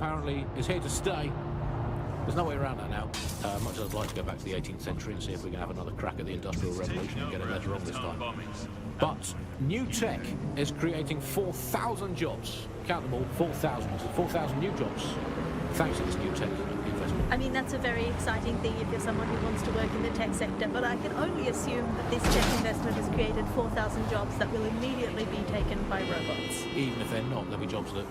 apparently is here to stay. There's no way around that now. Much as I'd like to go back to the 18th century and see if we can have another crack at the Industrial Revolution and get it later on this time. But new tech is creating 4,000 jobs. Count them all, 4,000. 4,000 new jobs, thanks to this new tech investment. I mean, that's a very exciting thing if you're someone who wants to work in the tech sector, but I can only assume that this tech investment has created 4,000 jobs that will immediately be taken by robots. Even if they're not, there'll be jobs that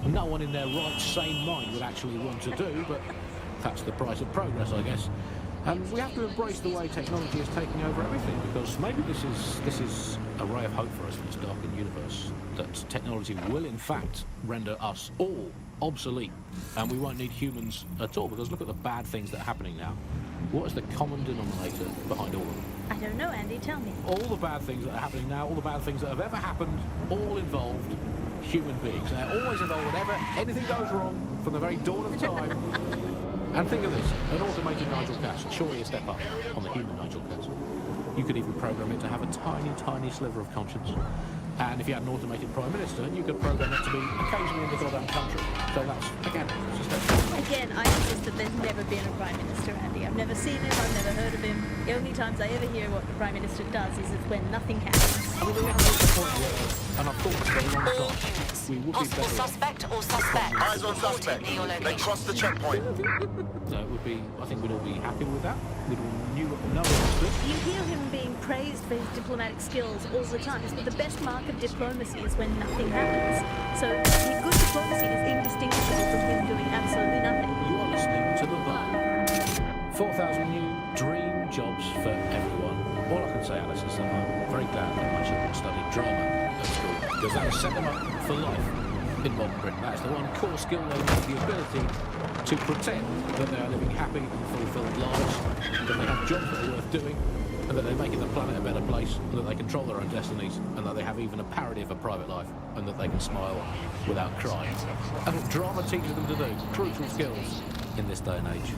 no one in their right sane mind would actually want to do, but that's the price of progress, I guess. And we have to embrace the way technology is taking over everything, because maybe this is a ray of hope for us in this darkened universe, that technology will in fact render us all obsolete, and we won't need humans at all, because look at the bad things that are happening now. What is the common denominator behind all of them? I don't know, Andy, tell me. All the bad things that are happening now, all the bad things that have ever happened, all involved human beings. They're always involved whenever anything goes wrong from the very dawn of time. And think of this, an automated Nigel Cass, surely a step up on the human Nigel Cass. You could even program it to have a tiny, tiny sliver of conscience. And if you had an automated Prime Minister, you could program it to be occasionally in the goddamn country. So that's, again, it's just that. Again, I insist that there's never been a Prime Minister, Andy. I've never seen him, I've never heard of him. The only times I ever hear what the Prime Minister does is when nothing happens. I mean, we have reached the point where, and I've thought for a long All time, units. we would be Possible better off. suspect or suspects. Eyes on reported suspect. near your They location. crossed the checkpoint. So it would be, I think we'd all be happy with that. We'd all know understood. You hear him being praised for his diplomatic skills all the time, but the best mark of diplomacy is when nothing happens. So good diplomacy is indistinguishable from him doing absolutely nothing. You are listening to The Bar. 4,000 new dream jobs for everyone. All I can say, Alice, is that I'm very glad that my children studied drama at school, because that has set them up for life in modern Britain. That is the one core skill they need, the ability to pretend that they are living happy and fulfilled lives, that they have jobs that are worth doing, and that they're making the planet a better place, and that they control their own destinies, and that they have even a parody of a private life, and that they can smile without crying. That's what drama teaches them to do. Crucial skills in this day and age.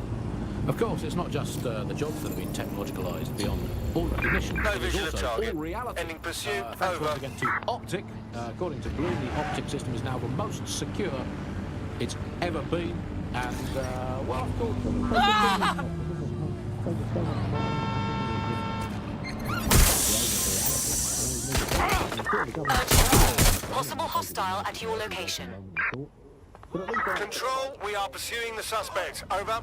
Of course, it's not just the jobs that have been technologicalised beyond all recognition. No It is vision of also target. all reality. Ending pursuit. Thanks Over. once again to Optic. According to Bloom, the Optic system is now the most secure it's ever been. And, well, of course... Possible hostile at your location. Control, we are pursuing the suspect. Over.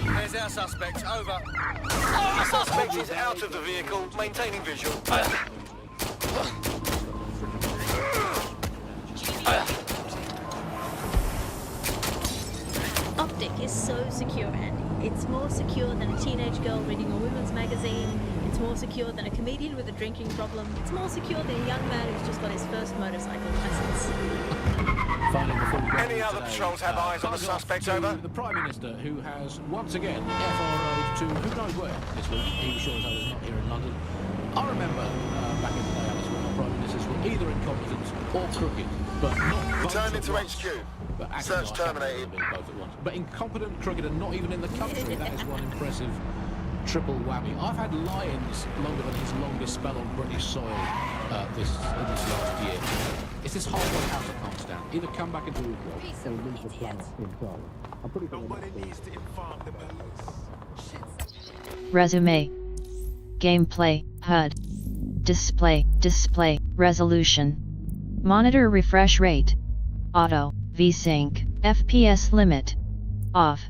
There's our suspect. Over. The suspect is out of the vehicle, maintaining visual. Optic is so secure, Andy. It's more secure than a teenage girl reading a women's magazine. It's more secure than a comedian with a drinking problem. It's more secure than a young man who's just got his first motorcycle license. Finally, before we go Any other today, patrols have eyes on the buzz off suspect, to over? The Prime Minister, who has once again FRO'd to who knows where this week. He sure as hell is not here in London. I remember back in the day, Alice, when our Prime Ministers were either incompetent or crooked, but not both Return at into once. HQ. But actually, Search I can't terminated. remember both at once. But incompetent, crooked, and not even in the country. That is one impressive triple whammy. I've had Lyons longer than his longest spell on British soil in this last year. It's this halfway house I can't stand. Either come back into his job or leave the planet entirely. I'm pretty sure Nobody needs to inform the police. Resume. Gameplay, HUD. Display, resolution. Monitor refresh rate. Auto, VSync, FPS limit. Off.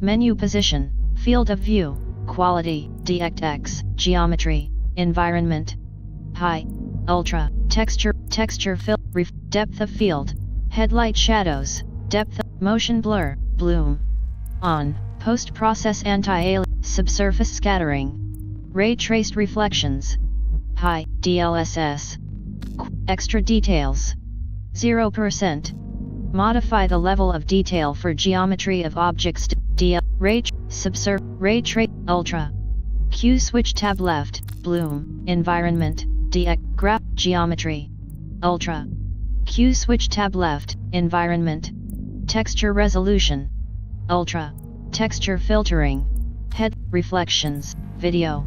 Menu position, field of view, quality, DX, geometry, environment. High, ultra, texture fill, depth of field, headlight shadows, depth, motion blur, bloom. On, post-process anti-aliasing, subsurface scattering. Ray traced reflections. High, DLSS. Extra details. 0%. Modify the level of detail for geometry of objects. Ray trace, ultra. Q switch tab left, bloom, environment, DX, graph, geometry. Ultra. Q switch tab left, environment. Texture resolution. Ultra. Texture filtering. Head, reflections, video.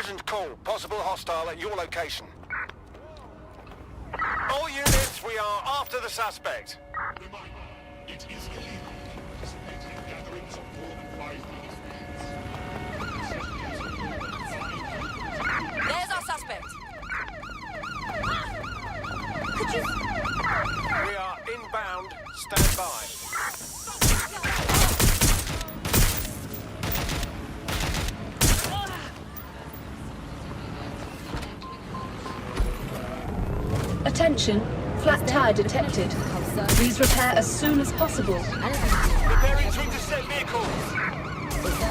Urgent call. Possible hostile at your location. All units, we are after the suspect. There's our suspect. We are inbound. Stand by. Attention, flat tire detected. Please repair as soon as possible. Preparing to intercept vehicles.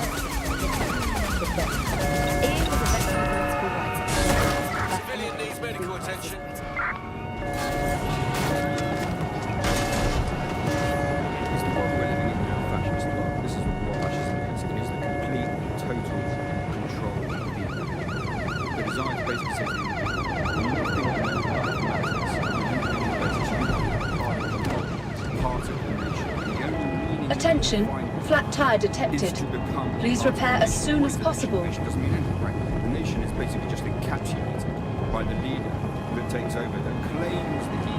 Civilian needs medical attention. It's the world we're living in now, fascist world. This is what fascism is. It is the complete, total control of people. The design is basically saying, when you think about part of the nation, the only meaning Attention, flat tire detected. is to become Please part repair of as soon as the possible. nation. Doesn't mean anything, right? The nation is basically just encapsulated by the leader that takes over, that claims that he,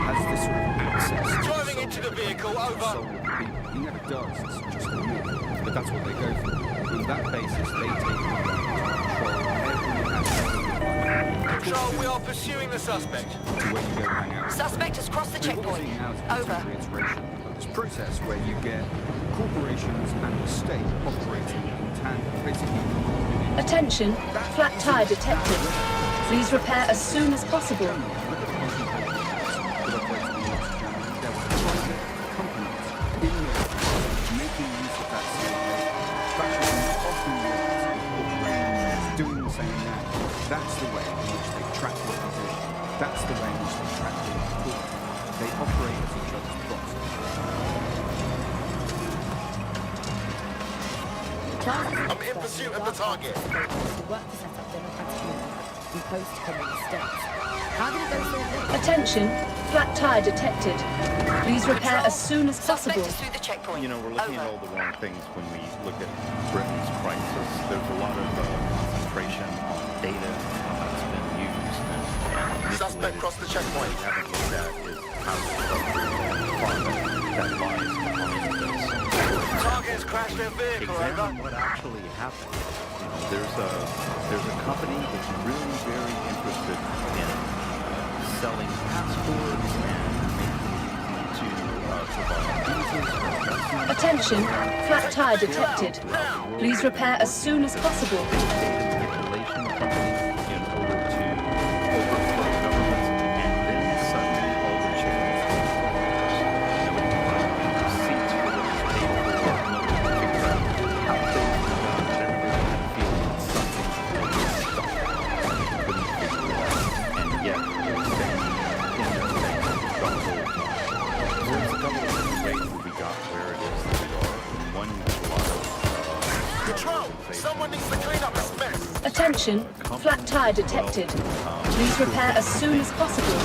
has this sort of access to Driving the into soul the vehicle, of over. the people. He never does. It's just a myth. But that's what they go for. On that basis, they take control every aspect of your life. Control, we are pursuing the suspect. To where you go hang out. Suspect has crossed the I mean, what we're checkpoint. seeing now is a Over. continual iteration of this process where you get corporations and the state operating in tandem, basically. Attention, flat tire detected. Please repair as soon as possible. Look at the concentration that operates in West Germany. There were private companies in there making use of that same way. Fascism often works with corporations doing the same now. That's the way in which they track the opposition. That's the way in which they track the people. They operate as each other's proxies. I'm in pursuit of the target. Attention, flat tire detected. Please repair as soon as Suspect possible. is through the checkpoint. You know, we're looking at Over. all the wrong things when we look at Britain's crisis. There's a lot of concentration on data that's been used and Suspect crossed the checkpoint. What we haven't looked at is how to structure the profit that lies behind this. Target's crashed their vehicle, over. Examine what actually happened. You know, there's a company that's really very interested in selling passports and making it easy to provide visas for investment. Attention, flat tire detected. Please repair as soon as possible. Manipulation companies in order to overthrow governments, and then suddenly all the chickens fall apart. Nobody can find any receipts for what was paid for. Nobody can figure out how things were done. Everybody had a feeling that something was stuck. Couldn't figure it out. And yet, they're staying in their thing the whole time. There's a couple of different ways that we got where it is that we are. One, a lot of Control, someone needs to clean up this mess. Attention, flat tire detected. Please repair as soon as possible.